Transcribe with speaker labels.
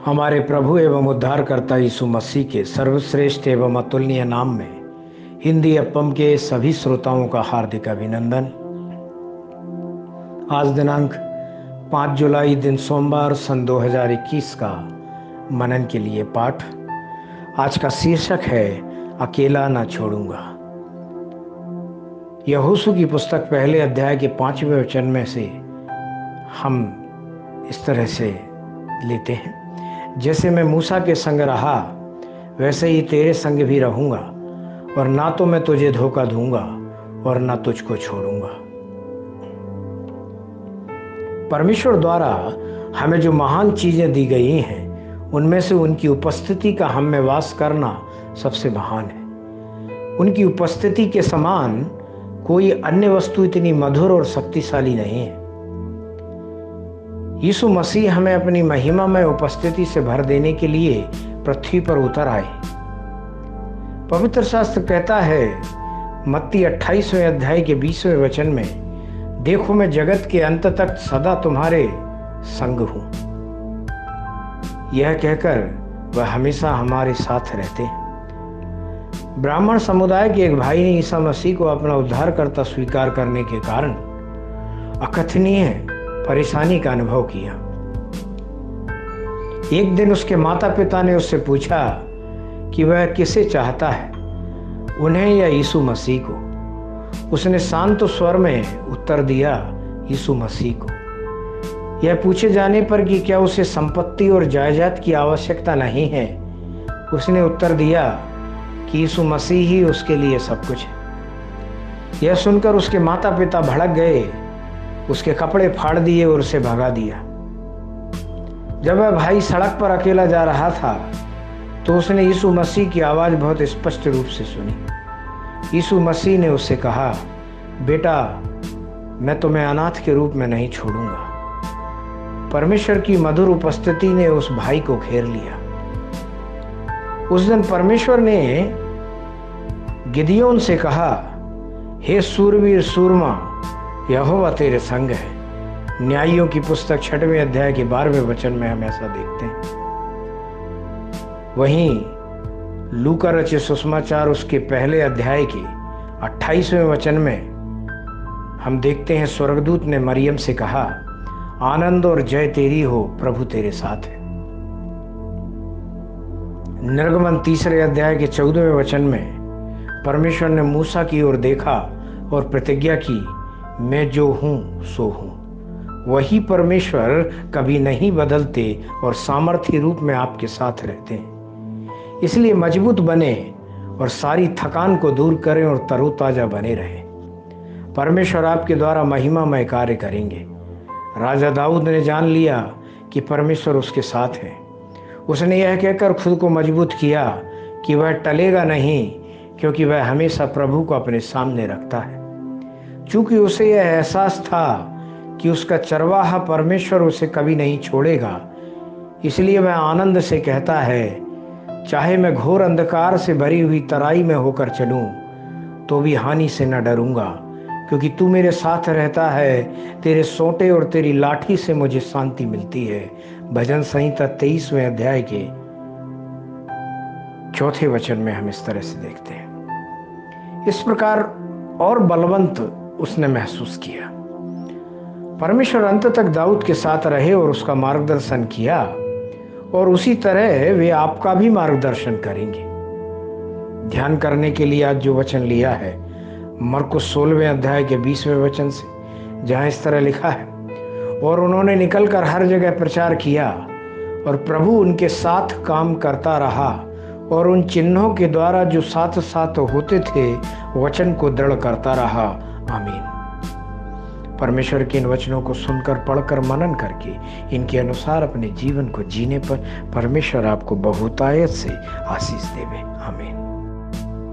Speaker 1: हमारे प्रभु एवं उद्धारकर्ता यीशु मसीह के सर्वश्रेष्ठ एवं अतुलनीय नाम में हिंदी एफएम के सभी श्रोताओं का हार्दिक अभिनंदन। आज दिनांक 5 जुलाई दिन सोमवार सन 2021 का मनन के लिए पाठ। आज का शीर्षक है अकेला ना छोड़ूंगा। यहोशू की पुस्तक पहले अध्याय के 5वें वचन में से हम इस तरह से लेते हैं, जैसे मैं मूसा के संग रहा वैसे ही तेरे संग भी रहूंगा, और ना तो मैं तुझे धोखा दूंगा और ना तुझको छोड़ूंगा। परमेश्वर द्वारा हमें जो महान चीजें दी गई हैं, उनमें से उनकी उपस्थिति का हम में वास करना सबसे महान है। उनकी उपस्थिति के समान कोई अन्य वस्तु इतनी मधुर और शक्तिशाली नहीं है। यीशु मसीह हमें अपनी महिमामय उपस्थिति से भर देने के लिए पृथ्वी पर उतर आए। पवित्र शास्त्र कहता है मत्ती 28वें अध्याय के 20वें वचन में, देखो मैं जगत के अंत तक सदा तुम्हारे संग हूं। यह कहकर वह हमेशा हमारे साथ रहते हैं। ब्राह्मण समुदाय के एक भाई ने ईसा मसीह को अपना उद्धारकर्ता स्वीकार करने के कारण अकथनीय परेशानी का अनुभव किया। एक दिन उसके माता पिता ने उससे पूछा कि वह किसे चाहता है, उन्हें या यीशु मसीह को। उसने शांत स्वर में उत्तर दिया, यीशु मसीह को। यह पूछे जाने पर कि क्या उसे संपत्ति और जायदाद की आवश्यकता नहीं है, उसने उत्तर दिया कि यीशु मसीह ही उसके लिए सब कुछ है। यह सुनकर उसके माता पिता भड़क गए, उसके कपड़े फाड़ दिए और उसे भगा दिया। जब वह भाई सड़क पर अकेला जा रहा था तो उसने यीशु मसीह की आवाज़ बहुत स्पष्ट रूप से सुनी। यीशु मसीह ने उससे कहा, बेटा मैं तुम्हें अनाथ के रूप में नहीं छोड़ूंगा। परमेश्वर की मधुर उपस्थिति ने उस भाई को घेर लिया। उस दिन परमेश्वर ने गिदयोन से कहा, हे सूरवीर सूरमा, यहोवा तेरे संग है। न्यायियों की पुस्तक 6वें अध्याय के 12वें वचन में हम ऐसा देखते हैं। वहीं लूका रचित सुसमाचार उसके पहले अध्याय के 28वें वचन में हम देखते हैं, स्वर्गदूत ने मरियम से कहा, आनंद और जय तेरी हो, प्रभु तेरे साथ है। निर्गमन 3 अध्याय के 14वें वचन में परमेश्वर ने मूसा की ओर देखा और प्रतिज्ञा की, मैं जो हूं सो हूं। वही परमेश्वर कभी नहीं बदलते और सामर्थ्य रूप में आपके साथ रहते हैं। इसलिए मजबूत बने और सारी थकान को दूर करें और तरोताजा बने रहें। परमेश्वर आपके द्वारा महिमामय कार्य करेंगे। राजा दाऊद ने जान लिया कि परमेश्वर उसके साथ है। उसने यह कहकर खुद को मजबूत किया कि वह टलेगा नहीं, क्योंकि वह हमेशा प्रभु को अपने सामने रखता है। चूंकि उसे यह एहसास था कि उसका चरवाहा परमेश्वर उसे कभी नहीं छोड़ेगा, इसलिए वह आनंद से कहता है, चाहे मैं घोर अंधकार से भरी हुई तराई में होकर चलूं तो भी हानि से न डरूंगा, क्योंकि तू मेरे साथ रहता है। तेरे सोंटे और तेरी लाठी से मुझे शांति मिलती है। भजन संहिता 23वें अध्याय के 4 वचन में हम इस तरह से देखते हैं। इस प्रकार और बलवंत उसने महसूस किया। परमेश्वर अंत तक दाऊद के साथ रहे और उसका मार्गदर्शन किया, और उसी तरह वे आपका भी मार्गदर्शन करेंगे। ध्यान करने के लिए आज जो वचन लिया है मरकुस 16वें अध्याय के 20वें वचन से, जहां इस तरह लिखा है, और उन्होंने निकलकर हर जगह प्रचार किया और प्रभु उनके साथ काम करता रहा, और उन चिन्हों के द्वारा जो साथ साथ होते थे वचन को दृढ़ करता रहा। आमीन। परमेश्वर के इन वचनों को सुनकर, पढ़कर, मनन करके इनके अनुसार अपने जीवन को जीने पर परमेश्वर आपको बहुतायत से आशीष देवे। आमीन।